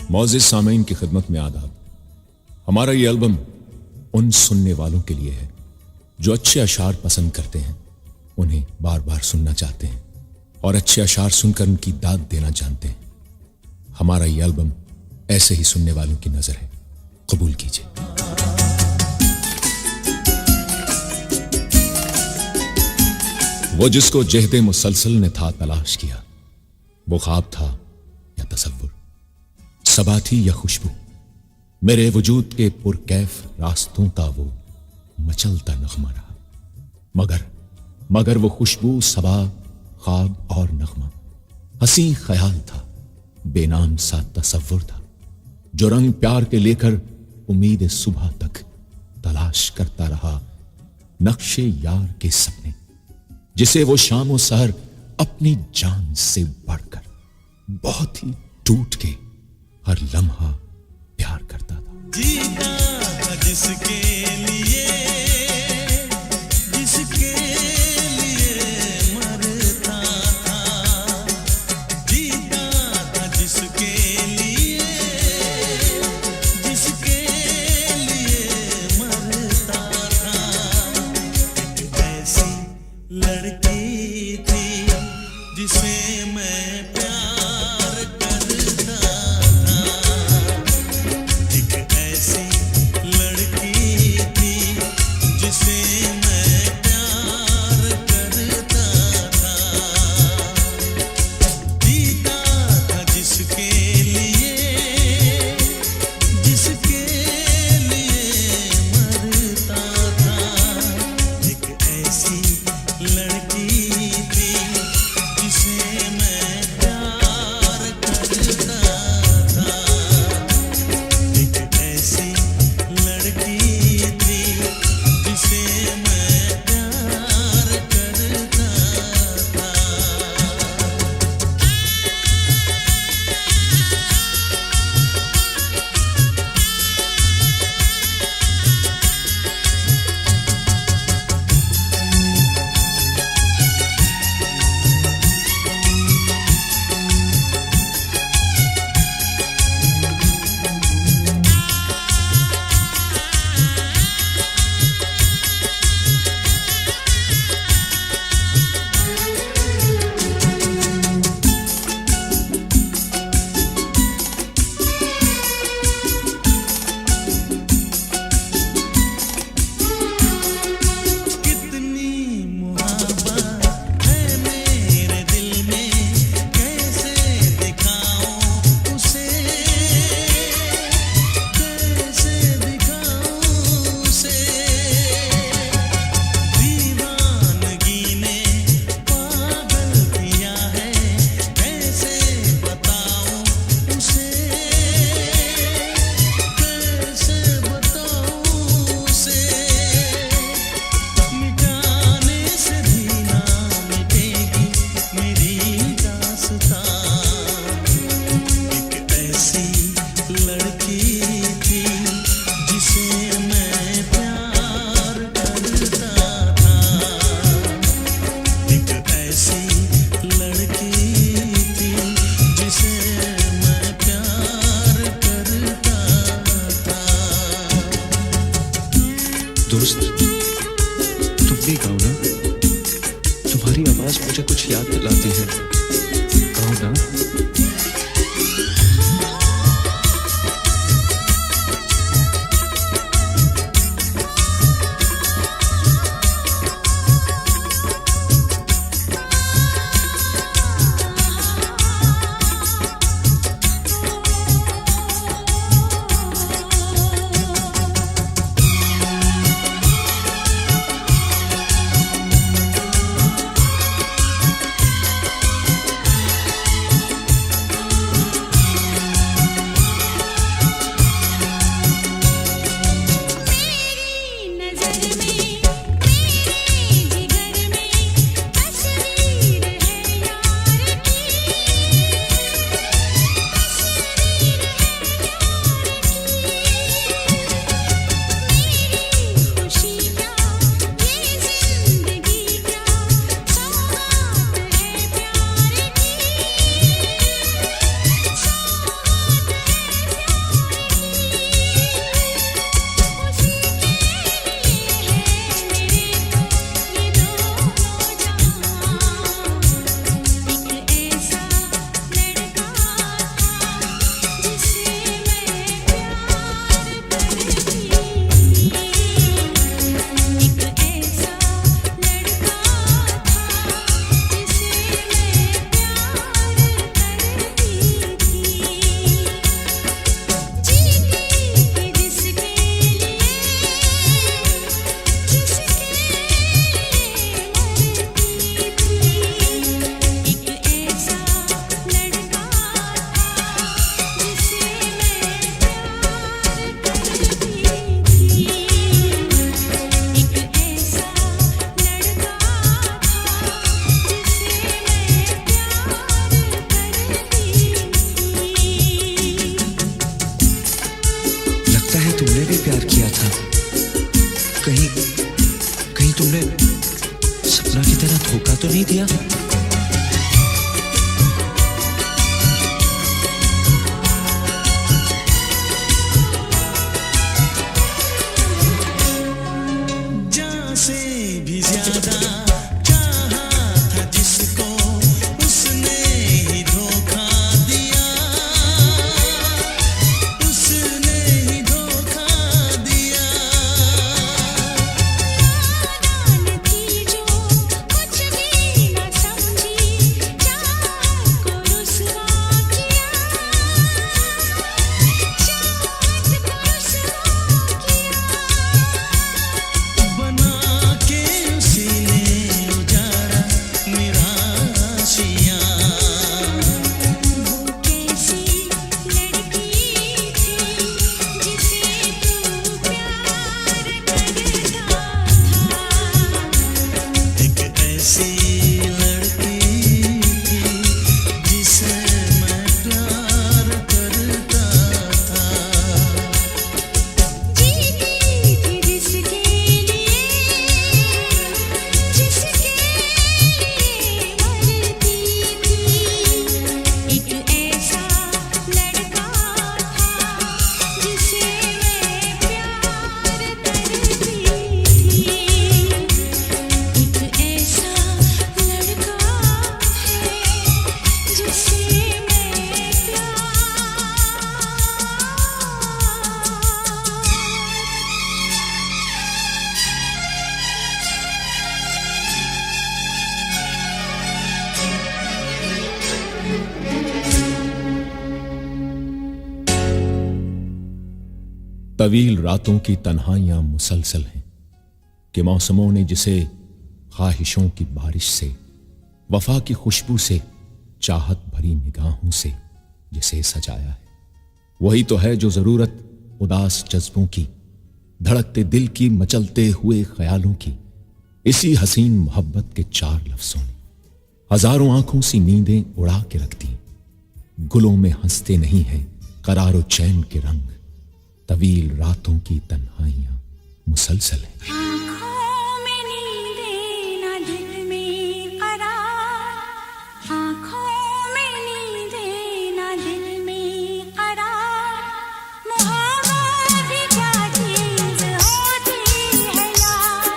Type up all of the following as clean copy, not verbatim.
मौजिज़ सामीन की खिदमत में आदाब। हमारा ये एल्बम उन सुनने वालों के लिए है जो अच्छे अशार पसंद करते हैं, उन्हें बार बार सुनना चाहते हैं और अच्छे अशार सुनकर उनकी दाद देना जानते हैं। हमारा ये एल्बम ऐसे ही सुनने वालों की नजर है, कबूल कीजिए। वो जिसको जहदे मुसलसल ने था तलाश किया, वो ख्वाब था या तसव्वुर, सबा थी या खुशबू, मेरे वजूद के पुरकैफ रास्तों का वो मचलता नगमा रहा। मगर वो खुशबू, सबा, ख्वाब और नगमा हसी ख्याल था, बेनाम सा तसव्वुर था, जो रंग प्यार के लेकर उम्मीद सुबह तक तलाश करता रहा। नक्शे यार के सपने, जिसे वो शाम और सहर अपनी जान से बढ़कर बहुत ही टूट के हर लम्हा प्यार करता था। जीता जिसके लिए मरता था, जीता जिसके लिए मरता था। एक ऐसी लड़की थी जिसे मैं प्यार करता था, एक ऐसी लड़की थी जिसे मैं प्यार करता था। जीता था जिसके लिए मरता था। एक ऐसी लड़की थी जिसे मैं प्यार करता था, एक ऐसी लड़की थी जिसे मैं प्यार करता था। कितनी मुहब्बत है मेरे दिल में, कैसे दिखाऊं उसे, कैसे दिखाऊं उसे। दीवानगी ने पागल किया है, कैसे बताऊं उसे, कैसे बताऊं उसे। मिटाने से भी ना मिटेगी मेरी दास्तां। एक ऐसी लड़की थी जिसे मैं प्यार करता था, एक ऐसी लड़की थी जिसे मैं प्यार करता था। दोस्त, तुम भी गाओ ना, तुम्हारी आवाज मुझे कुछ याद दिलाती है, गाओ ना। नहीं दिया? जान से भी ज्यादा चाहा था जिसको उसने ही धोखा दिया, उसने ही धोखा दिया। नादान थी जो कुछ भी न समझी, चाहत को रुसवा किया, चाहत को रुसवा किया। बना के उसी ने उजाड़ा मेरा आशियाँ। वो कैसी लड़की थी जिसे तू प्यार करता था। एक ऐसी लड़की थी जिसे मैं प्यार करता था। जीती थी जिसके लिए, जिसके लिए मरती थी। एक ऐसा लड़का था जिसे मैं प्यार करती थी। एक ऐसा लड़का है जिसे मैं प्यार तवील रातों की तन्हाइयां मुसलसल हैं कि मौसमों ने जिसे ख्वाहिशों की बारिश से, वफा की खुशबू से, चाहत भरी निगाहों से जिसे सजाया है, वही तो है जो जरूरत उदास जज्बों की, धड़कते दिल की, मचलते हुए ख्यालों की, इसी हसीन मोहब्बत के 4 लफ्जों ने हजारों आंखों सी नींदें उड़ा के रख दी। गुलों में हंसते नहीं हैं करारो चैन के रंग, तवील रातों की तन्हाइयां मुसलसल हैं। आँखों में नींदें ना दिल में करार, आँखों में नींदें ना दिल में करार। मोहब्बत भी क्या चीज़ होती है यार,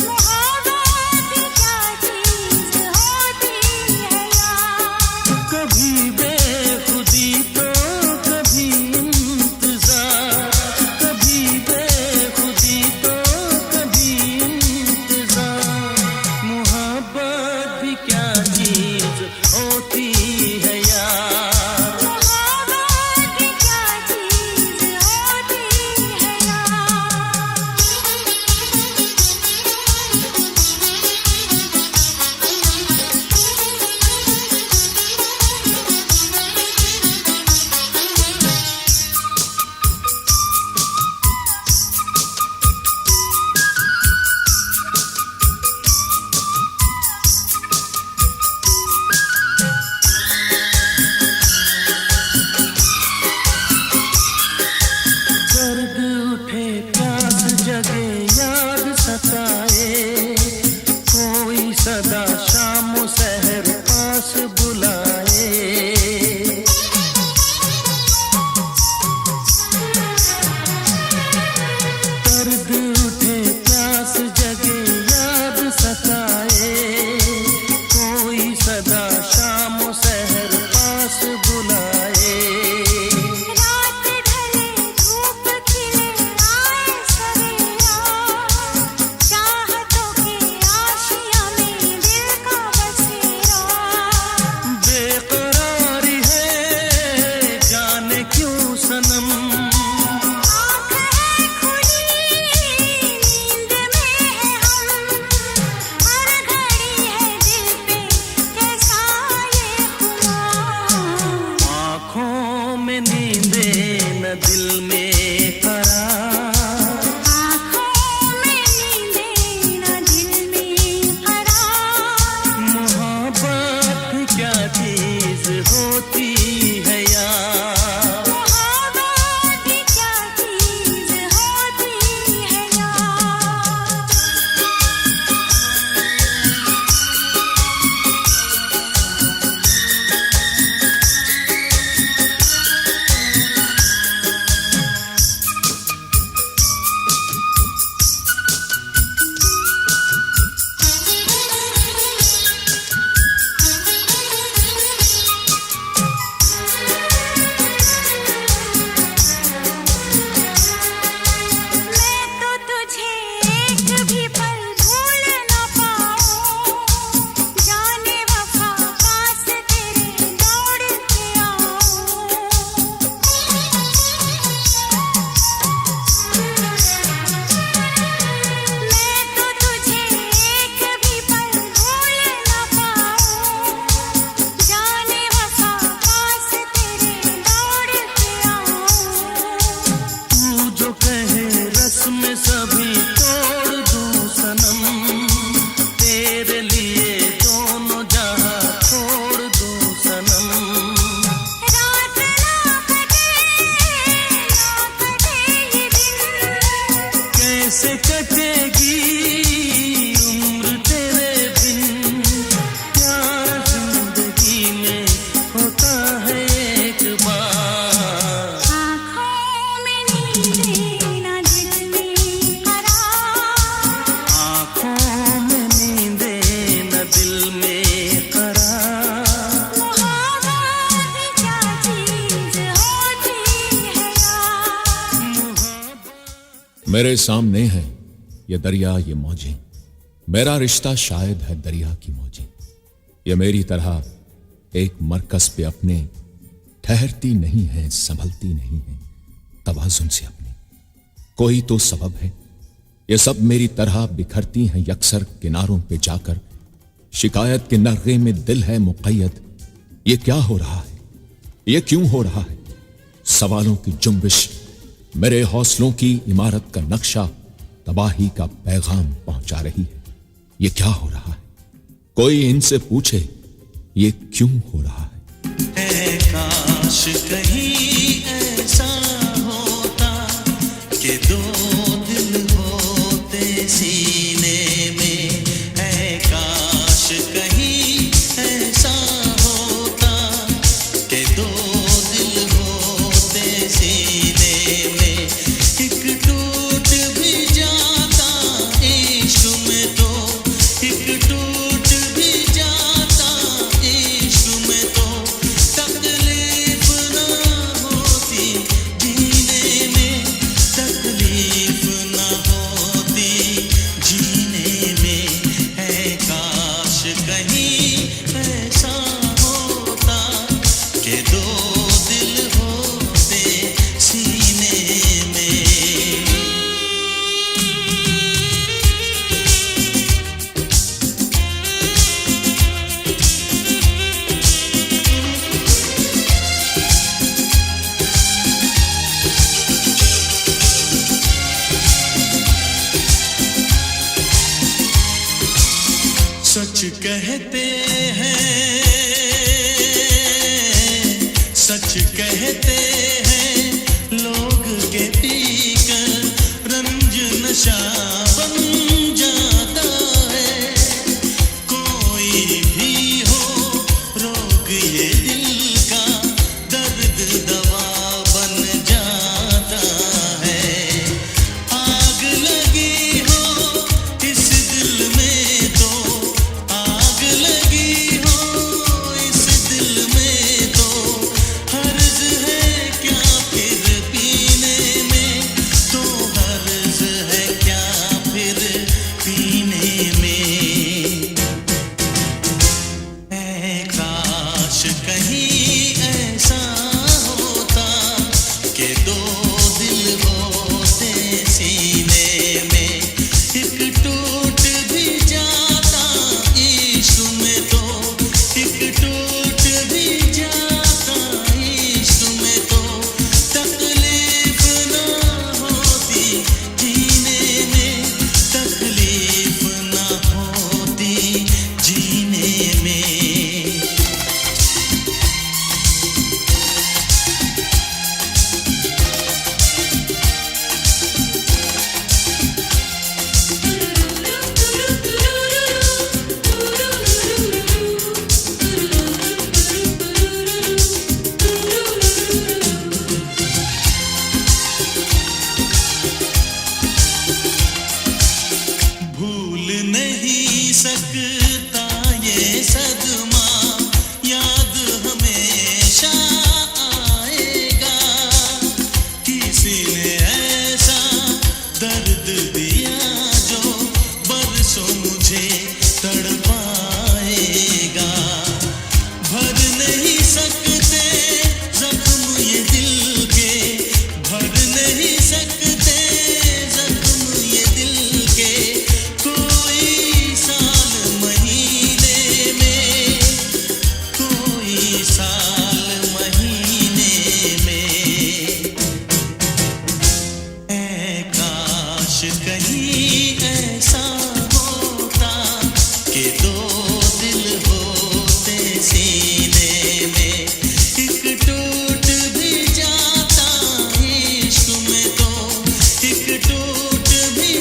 मोहब्बत भी क्या चीज़ होती है यार। कभी बेखुदी तो कभी इंतजार, कभी बेखुदी तो कभी कैसे कटेगी उम्र तेरे बिन, प्यार जिंदगी में होता है एक बार। आँखों में नींदें ना दिल में करार, आँखों में नींदें न दिल में करार। मोहब्बत क्या चीज़ होती है यार। मेरे सामने है ये दरिया ये मौजें, मेरा रिश्ता शायद है दरिया की मौजें। ये मेरी तरह एक मरकज पे अपने ठहरती नहीं है, संभलती नहीं है तवाजुन से अपने। कोई तो सबब है, ये सब मेरी तरह बिखरती हैं यकसर किनारों पे जाकर। शिकायत के नगे में दिल है मुक़य्यद, ये क्या हो रहा है, ये क्यों हो रहा है। सवालों की जुम्बिश मेरे हौसलों की इमारत का नक्शा तबाही का पैगाम पहुंचा रही है। ये क्या हो रहा है, कोई इनसे पूछे ये क्यों हो रहा है। ऐ काश कहीं ऐसा होता कि दो दिल होते सीने में। ऐ काश कहीं ऐसा होता कि दो दिल होते सीने में। एक टूट भी जाता इश्क में तो, एक टूट भी जाता इश्क में तो, तकलीफ ना होती जीने में, तकलीफ ना होती जीने में। है काश कहीं ऐसा होता कि दो दिल होते सीने में। सच कहते हैं, सच कहते हैं लोग के पीकर रंज नशा बन जाता है। कोई भी हो रोग ये दिल का, दर्द दवा बन जाता है। आग लगी हो इस दिल में तो, आग लगी हो इस दिल में तो, हर्ज है क्या फिर पीने में, तो हर्ज है क्या फिर पीने में। ऐ काश कहीं ऐसा होता कि दो दिल होते सीने में। एक टूट भी जाता इश्क में तो, एक टूट भी जाता इश्क में तो, तकलीफ ना होती जीने में, तकलीफ ना होती जीने में। भूल नहीं सकता ये सदमा, याद हमेशा आएगा। किसी ने ऐसा दर्द दिया जो बरसों मुझे तड़पाएगा। भर नहीं सकते जख्म ये दिल के, भर नहीं सकते जख्म ये दिल के। कोई साल महीने में, कोई साल महीने में। ऐ काश कहीं ऐसा होता कि दो दिल होते सीने में। एक टूट भी जाता इश्क में तो, एक टूट भी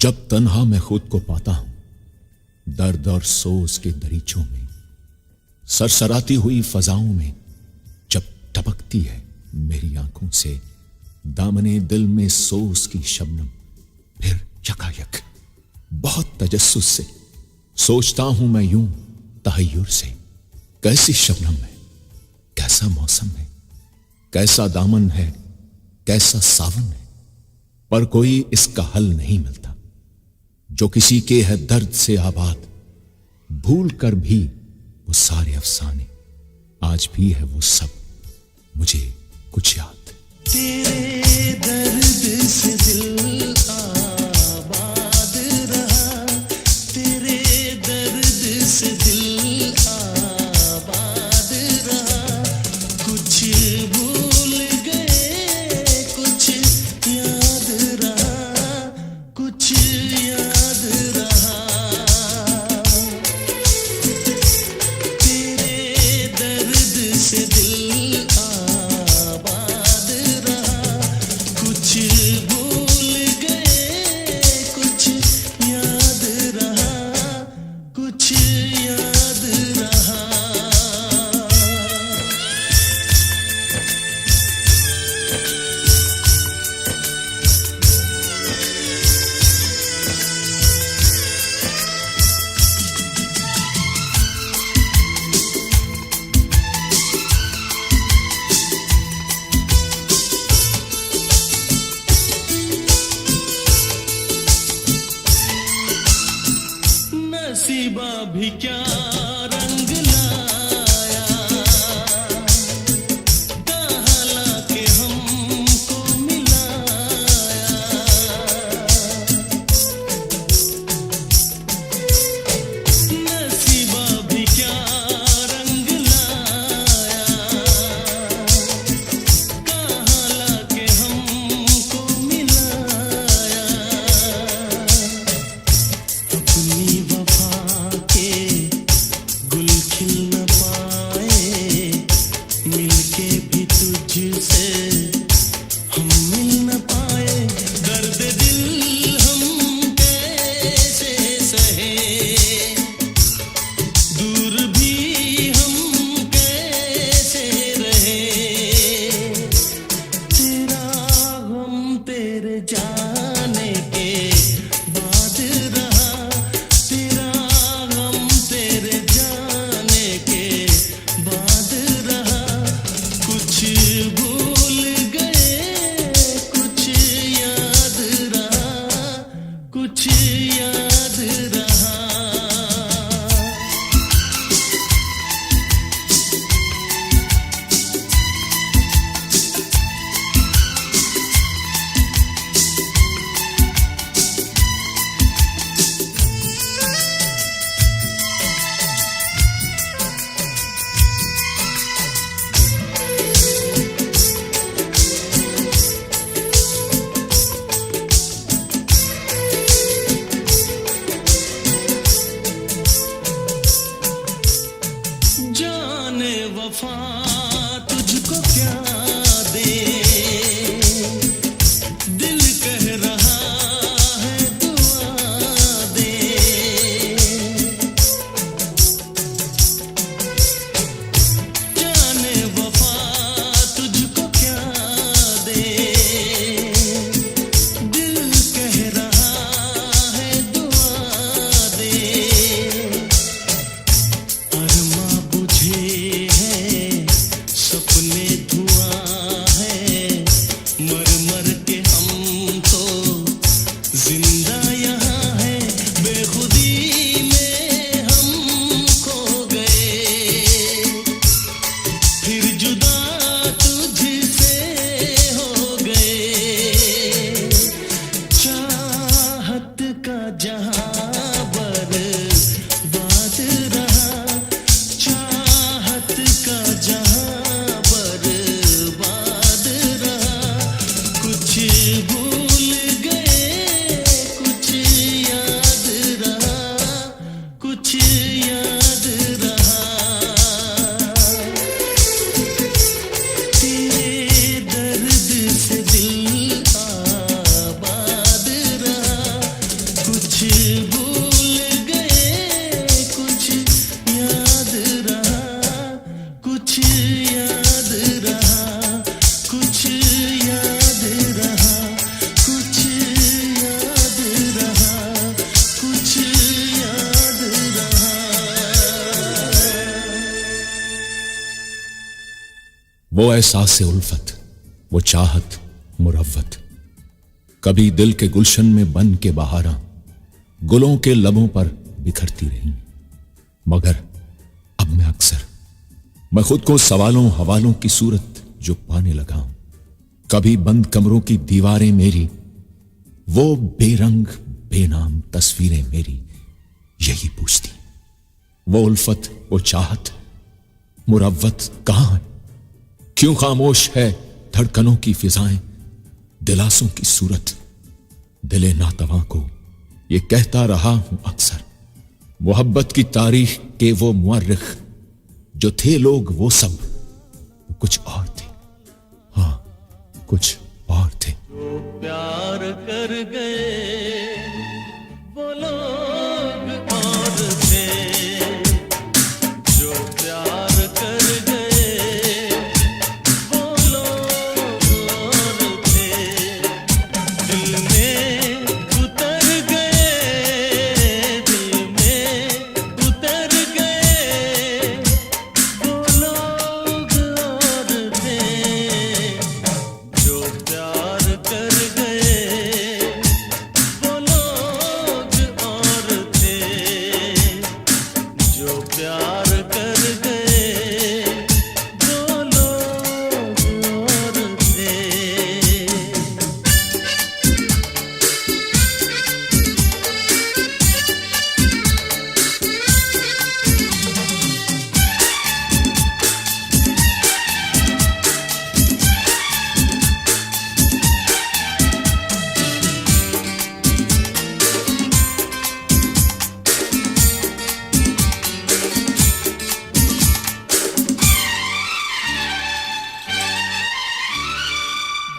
जब तन्हा मैं खुद को पाता हूं दर्द और सोच के दरीचों में, सरसराती हुई फजाओं में जब टपकती है मेरी आंखों से दामने दिल में सोच की शबनम, फिर यकायक बहुत तजस्सुस से सोचता हूं मैं यूं तहय्युर से, कैसी शबनम है, कैसा मौसम है, कैसा दामन है, कैसा सावन है, पर कोई इसका हल नहीं मिलता। जो किसी के है दर्द से आबाद, भूल कर भी वो सारे अफसाने, आज भी है वो सब मुझे कुछ याद। तेरे दर्द से दिल आबाद रहा, तेरे दर्द से दिल आबाद रहा, कुछ भूल गए कुछ याद रहा, कुछ याद रहा। तेरे दर्द से दिल आबाद रहा, कुछ भूल गए कुछ याद रहा, कुछ याद रहा। नसीबा भी क्या रंग लाया, कहाँ लाके हमको मिलाया। नसीबा भी क्या रंग लाया, कहाँ लाके हमको मिलाया। अपनी वफा के गुल खिल न पाए, मिलके भी तुझसे हम मिल न पाए। दर्द दिल हम कैसे सहे, दूर भी हम कैसे रहे। तेरा गम तेरे जाने के बाद रहा, तेरा गम तेरे जाने के बाद रहा। कुछ भूल गए कुछ याद रहा, कुछ याद रहा। जाने वफा तुझको क्या दे, दिल कह रहा है दुआ दे। जाने वफा तुझको क्या दे, दिल कह रहा है दुआ दे। अरमा बुझे हैं सपने धुआं है, मर मर के हम तो जिंदा यहाँ है। बेखुदी में हम खो गए, फिर जुदा तुझसे हो गए। चाहत का जहां बर्बाद रहा, चाहत का जहां बर्बाद रहा। कुछ भूल गए कुछ याद रहा, कुछ याद रहा। तेरे दर्द से दिल आबाद रहा, वो एहसास उल्फत, वो चाहत मुरव्वत, कभी दिल के गुलशन में बन के बहारा गुलों के लबों पर बिखरती रही। मगर अब मैं अक्सर मैं खुद को सवालों हवालों की सूरत जो पाने लगा हूं। कभी बंद कमरों की दीवारें मेरी, वो बेरंग बेनाम तस्वीरें मेरी यही पूछती, वो उल्फत वो चाहत मुरव्वत कहां है? क्यों खामोश है धड़कनों की फिजाएं, दिलासों की सूरत दिले नातवा को ये कहता रहा हूं अक्सर। मोहब्बत की तारीख के वो मुअर्रिख जो थे लोग वो सब कुछ और थे, हां कुछ और थे। जो प्यार कर गए वो लोग और थे, जो प्यार कर गए वो लोग और थे। दिल में उतर गए, दिल में उतर गए वो लोग और थे। जो प्यार कर गए वो लोग और थे, जो प्यार कर गए वो लोग और थे।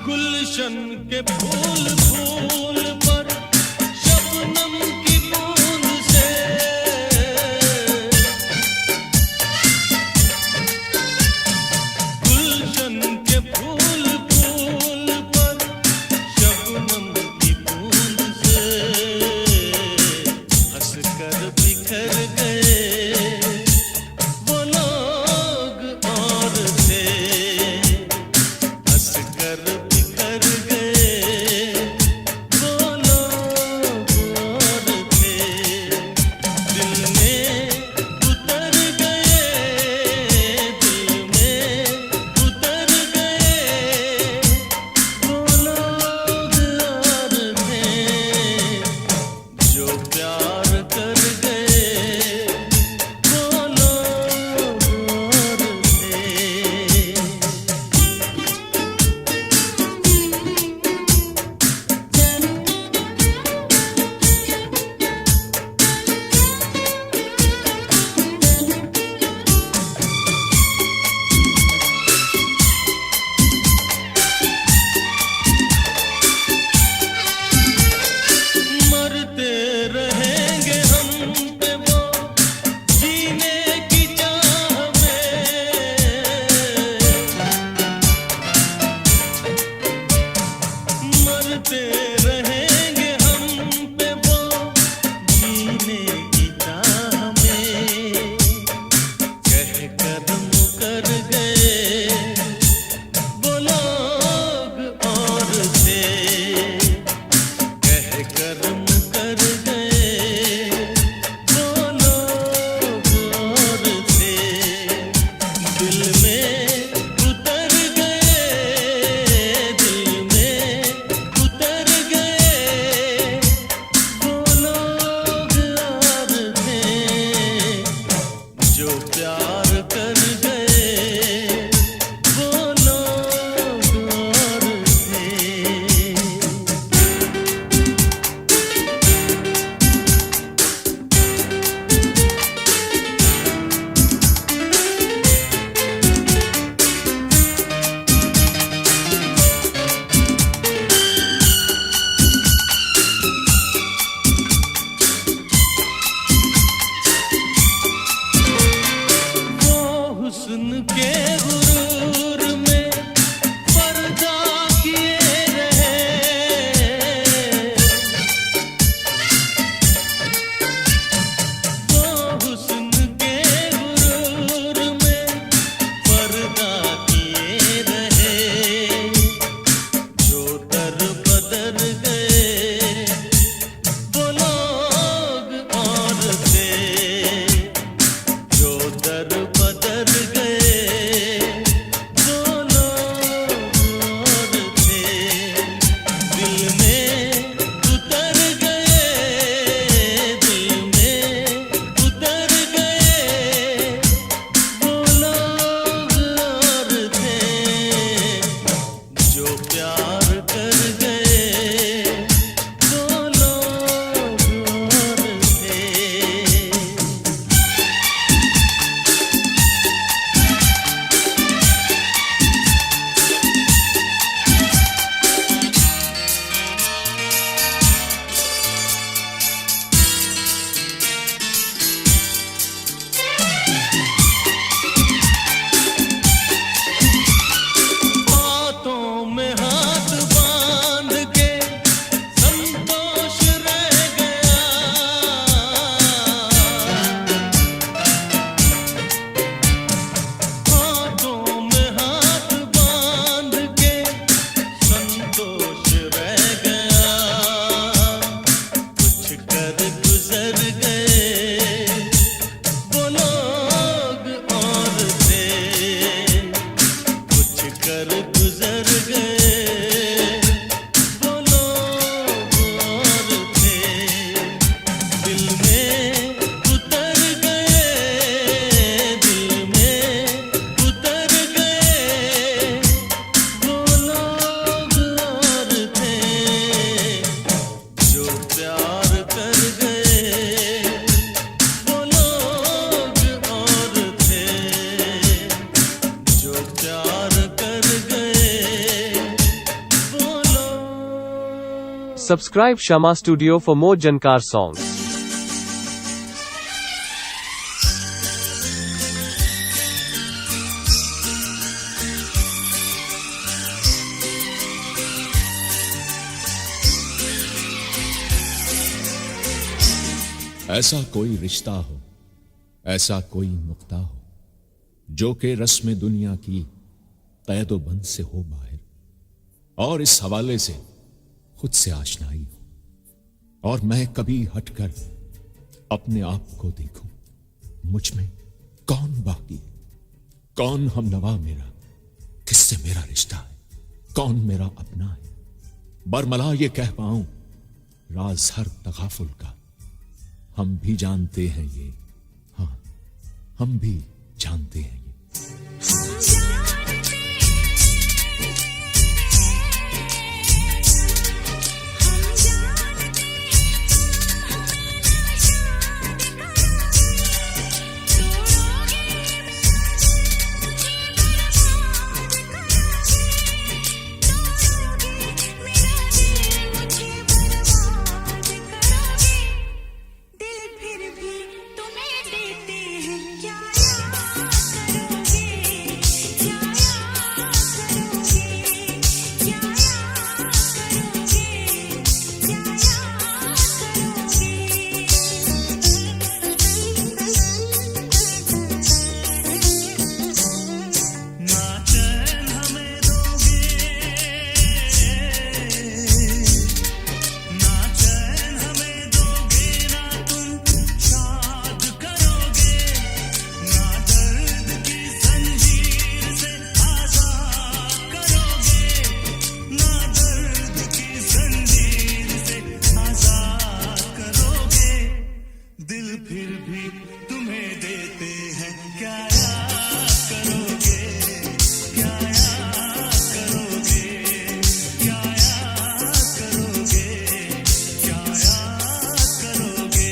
गुलशन के फूल फूल पर शबनम की बूंद से, गुलशन के फूल फूल पर शबनम की बूंद से हंस कर बिखर गए वो लोग और थे, हंस कर बिखर गए वो Subscribe Shama Studio for more Jankar songs. ऐसा कोई रिश्ता हो, ऐसा कोई नुक्ता हो, जो कि रस्म दुनिया की कैदो बंद से हो बाहर, और इस हवाले से खुद से आशनाई हो, और मैं कभी हटकर अपने आप को देखूं, मुझ में कौन बाकी है, कौन हमनवा मेरा, किससे मेरा रिश्ता है, कौन मेरा अपना है, बरमला ये कह पाऊं राज हर तगाफुल का, हम भी जानते हैं ये, हाँ हम भी जानते हैं ये। हम जानते हैं, हम जानते हैं तुम हमें नाशाद करोगे, तोड़ोगे मेरा दिल मुझे बर्बाद करोगे, तोड़ोगे मेरा दिल मुझे बर्बाद करोगे, दिल फिर भी तुम्हें देते हैं, क्या याद करोगे, क्या याद करोगे, क्या याद करोगे, क्या याद करोगे। ना चैन हमें दोगे, ना चैन हमें दोगे, ना तुम शाद करोगे, ना दर्द की जंजीर से आजाद करोगे, ना दर्द की जंजीर से आजाद करोगे, दिल फिर भी तुम्हें देते हैं, क्या याद करोगे, क्या याद करोगे, क्या याद करोगे, क्या याद करोगे।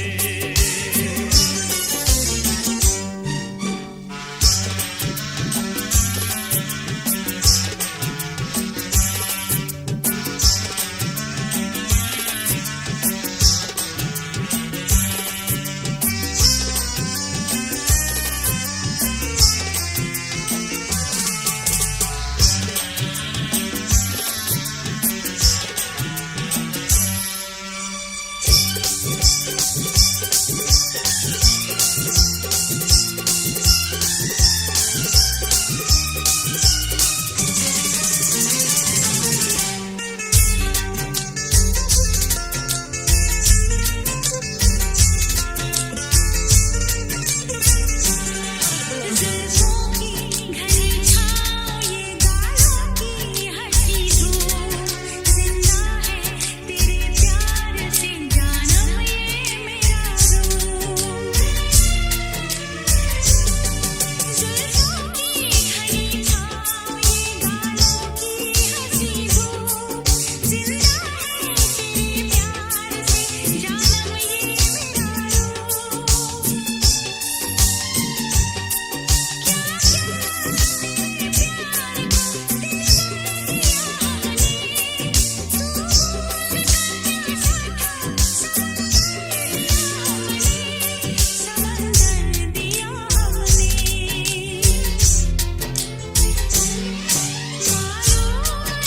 ज़ुल्फ़ों की घनी छाँव ये गालों की हंसी धूप, ज़िंदा है तेरे प्यार से जानम ये मेरा रूप। ज़ुल्फ़ों की घनी छाँव ये गालों की हंसी धूप, ज़िंदा है तेरे प्यार से जानम ये मेरा समंदर दिया हमने, मालूम है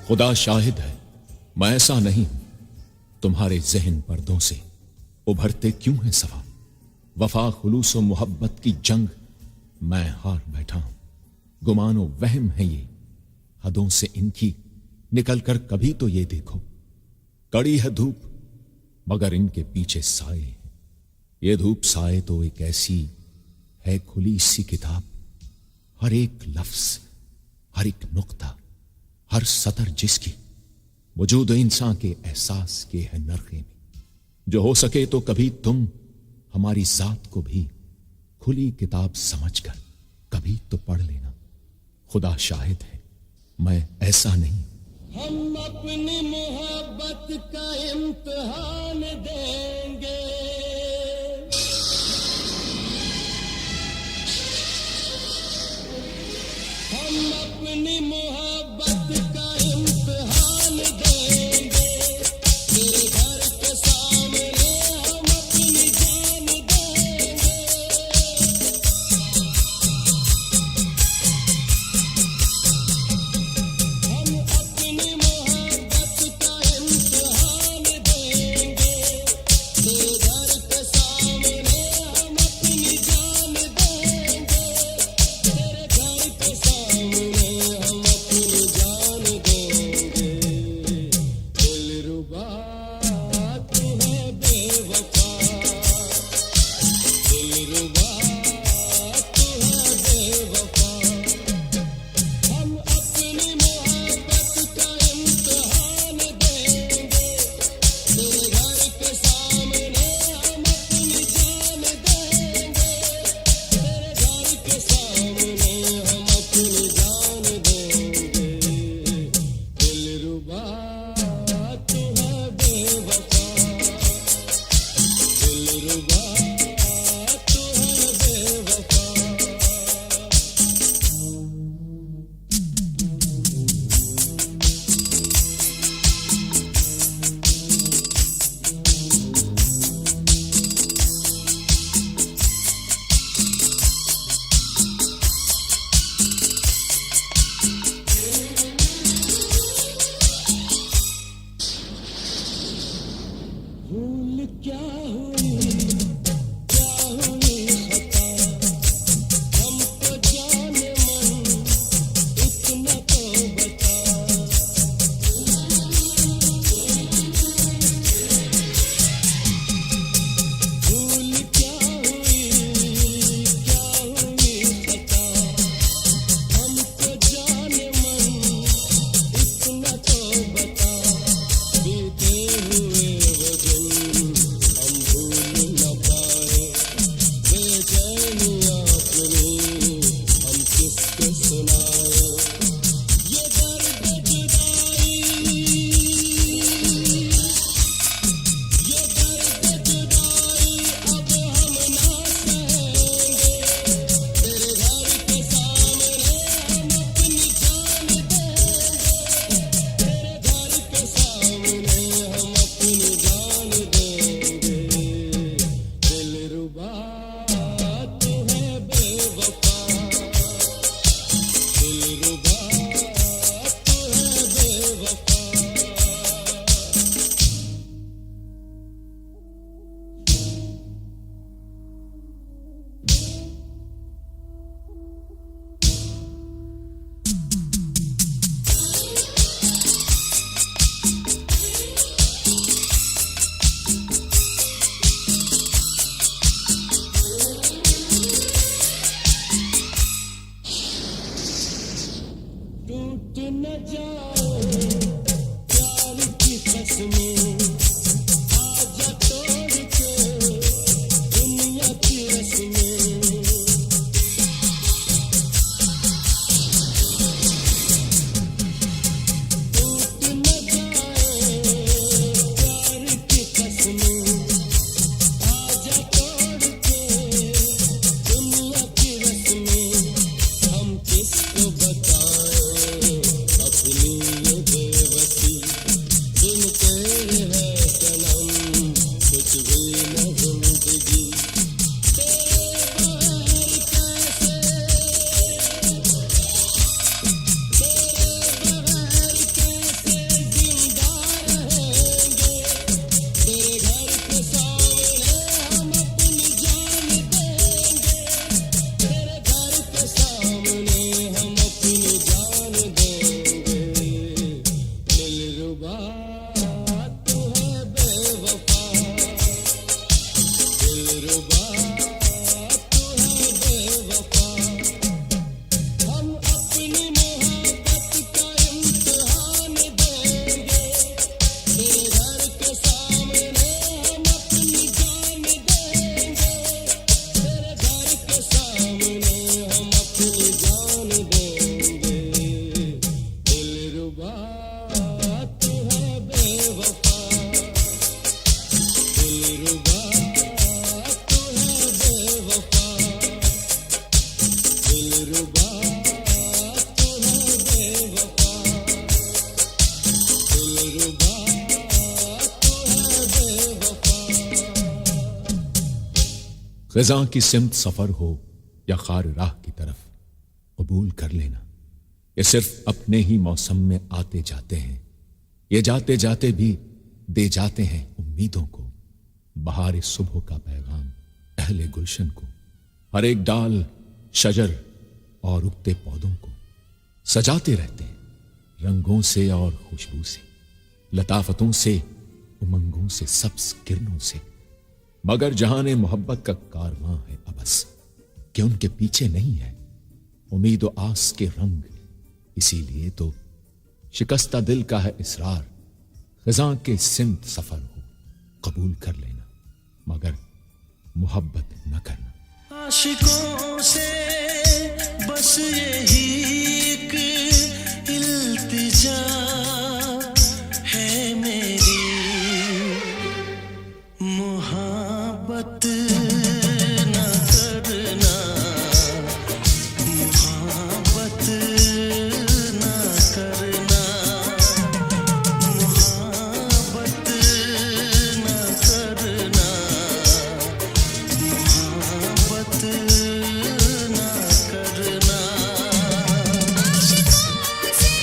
खुदा शाहिद है, मैं ऐसा नहीं हूं। तुम्हारे जहन पर्दों से उभरते क्यों हैं सवाल। वफा खुलूस और मोहब्बत की जंग मैं हार बैठा हूं। गुमानो वहम है ये, हदों से इनकी निकल कर कभी तो ये देखो। कड़ी है धूप मगर इनके पीछे साए हैं। ये धूप साए तो एक ऐसी है खुली सी किताब। हर एक लफ्ज, हर एक नुक्ता, हर सतर जिसकी वजूद इंसान के एहसास के है नरखे में। जो हो सके तो कभी तुम हमारी जात को भी खुली किताब समझकर कभी तो पढ़ लेना। खुदा शाहिद है, मैं ऐसा नहीं। हम अपनी मोहब्बत का इम्तिहान देंगे। हम अपनी मोहब्बत का इम्तिहान देंगे। तेरे घर के सामने हम अपनी जान देंगे। हम अपनी मोहब्बत का इम्तिहान देंगे। तेरे घर के सामने हम अपनी जान देंगे। तेरे घर के सामने हम अपनी जान देंगे। दिलरुबा तू है बेवफा। दिलरुबा तू है बेवफा। हम अपनी मोहब्बत का इम्तिहान देंगे। तेरे घर के सामने हम अपनी जान देंगे। तेरे घर के सामने हम अपनी जान देंगे। दिलरुबा तू है बेवफा। दिलरुबा तू है बेवफा। भूल क्या हुई खता। हमको जाने मन इतना तो बता। भूल क्या हुई खता। हमको जाने मन इतना तो बता। बीते हुए वो दिन दिलरुबा तू है बेवफा, दिलरुबा तू है बेवफा। हम अपनी मोहब्बत का इम्तिहान देंगे, तेरे घर के सामने हम अपनी जान देंगे, तेरे घर के सामने हम अपनी जान देंगे। दिलरुबा तू है बेवफा, दिलरुबा तू है बेवफा, दिलरुबा तू है बेवफा, दिलरुबा तू है बेवफा। ख़ज़ां की सिमत सफ़र हो या खार राह की तरफ, कबूल कर लेना ये सिर्फ अपने ही मौसम में आते जाते हैं। ये जाते जाते भी दे जाते हैं उम्मीदों को, बहार सुबह का पैगाम अहले गुलशन को। हर एक डाल शजर और उगते पौधों को सजाते रहते हैं रंगों से और खुशबू से, लताफतों से, उमंगों से, सब्ज किरणों से। मगर जहाने मोहब्बत का कारवां है अबस, कि उनके पीछे नहीं है उम्मीद व आस के रंग। इसीलिए तो शिकस्ता दिल का है इसरार, ख़ज़ां के सिमत सफर हो कबूल कर लेना, मगर मोहब्बत न करना। आशिकों से बस यही एक इल्तिजा है मेरी, मोहब्बत न करना, मोहब्बत न करना, मोहब्बत न करना, मोहब्बत न करना। आशिकों से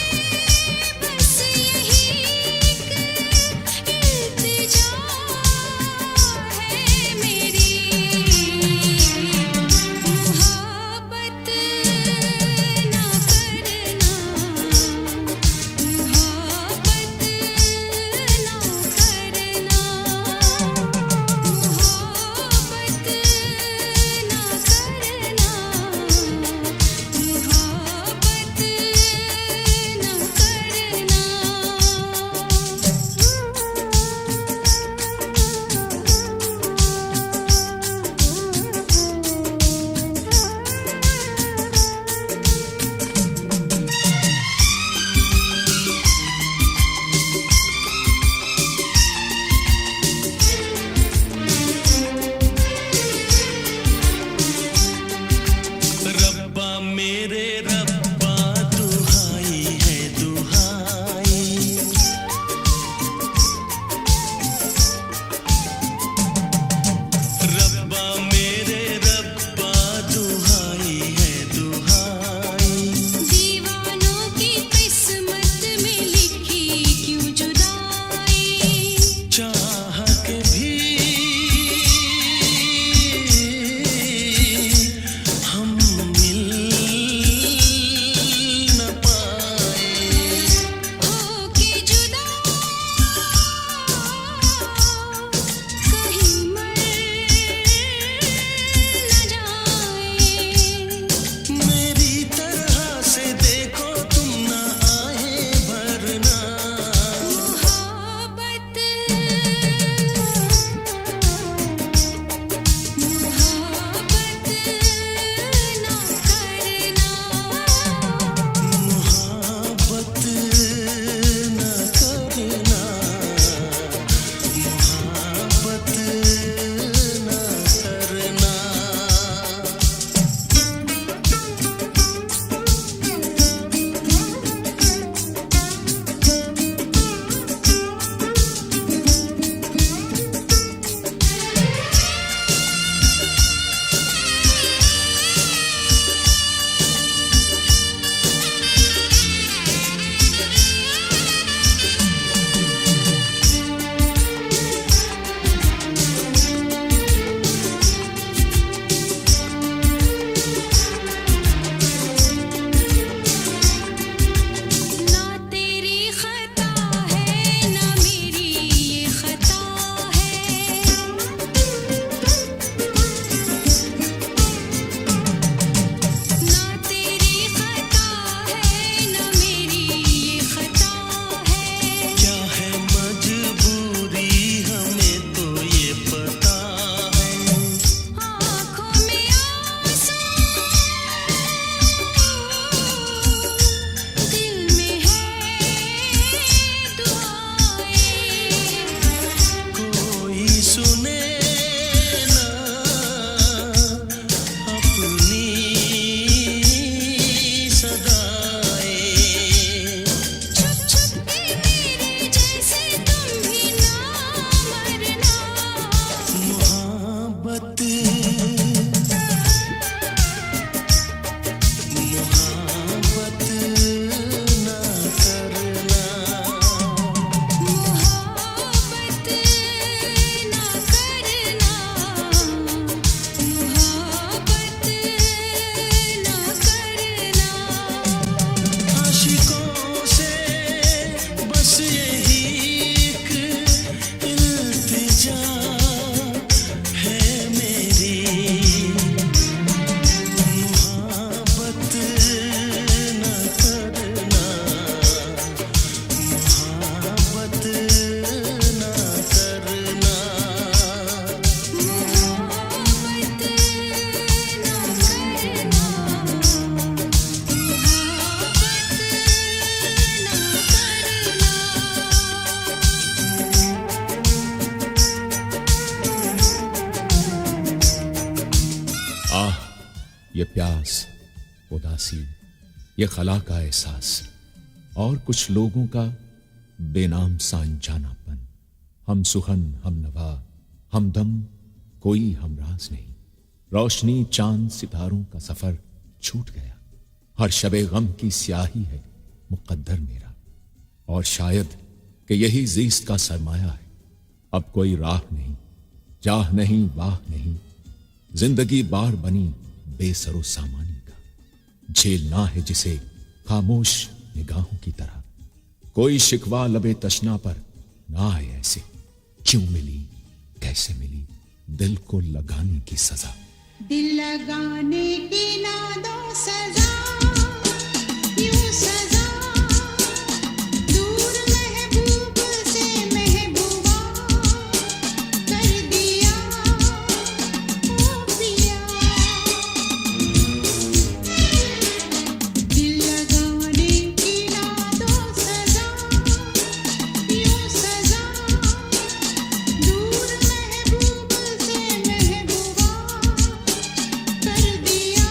ना करना आह, ये प्यास, उदासी, ये खला का एहसास और कुछ लोगों का बेनाम सा अनजानापन। हम सुखन, हम नवा, हमदम, कोई हमराज नहीं। रोशनी, चांद, सितारों का सफर छूट गया। हर शबे गम की स्याही है मुकद्दर मेरा। और शायद कि यही ज़ीस्त का सरमाया है। अब कोई राह नहीं, जाह नहीं, वाह नहीं। जिंदगी बार बनी बेसरो सामानी का। झेलना है जिसे खामोश निगाहों की तरह। कोई शिकवा लबे तशना पर ना आए ऐसे। क्यों मिली, कैसे मिली, दिल को लगाने की सजा। दिल लगाने की ना दो सजा, यूं सजा। दूर महबूब से महबूबा कर दिया ओ पिया। दिल लगाने की ना दो सजा, यूं सजा। दूर महबूब से महबूबा कर दिया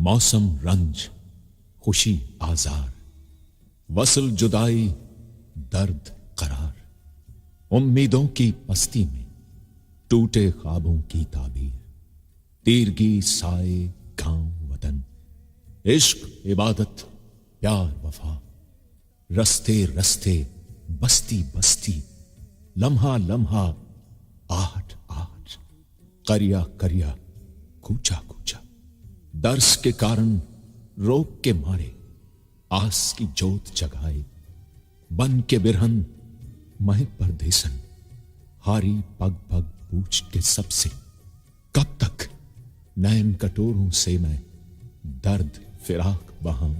मौसम रंज, खुशी आजार, वसल जुदाई, दर्द करार, उम्मीदों की पस्ती में टूटे ख्वाबों की ताबीर, तीरगी साए गांव वतन, इश्क इबादत प्यार वफा, रस्ते रस्ते बस्ती बस्ती, लम्हा लम्हा आहट आहट, करिया करिया कूचा कूचा, दर्स के कारण रोग के मारे आस की जोत जगाए, बन के बिरहन मह परदेसन, हारी पग पग पूछ के सबसे, कब तक नैन कटोरों से मैं दर्द फिराक बहाऊं।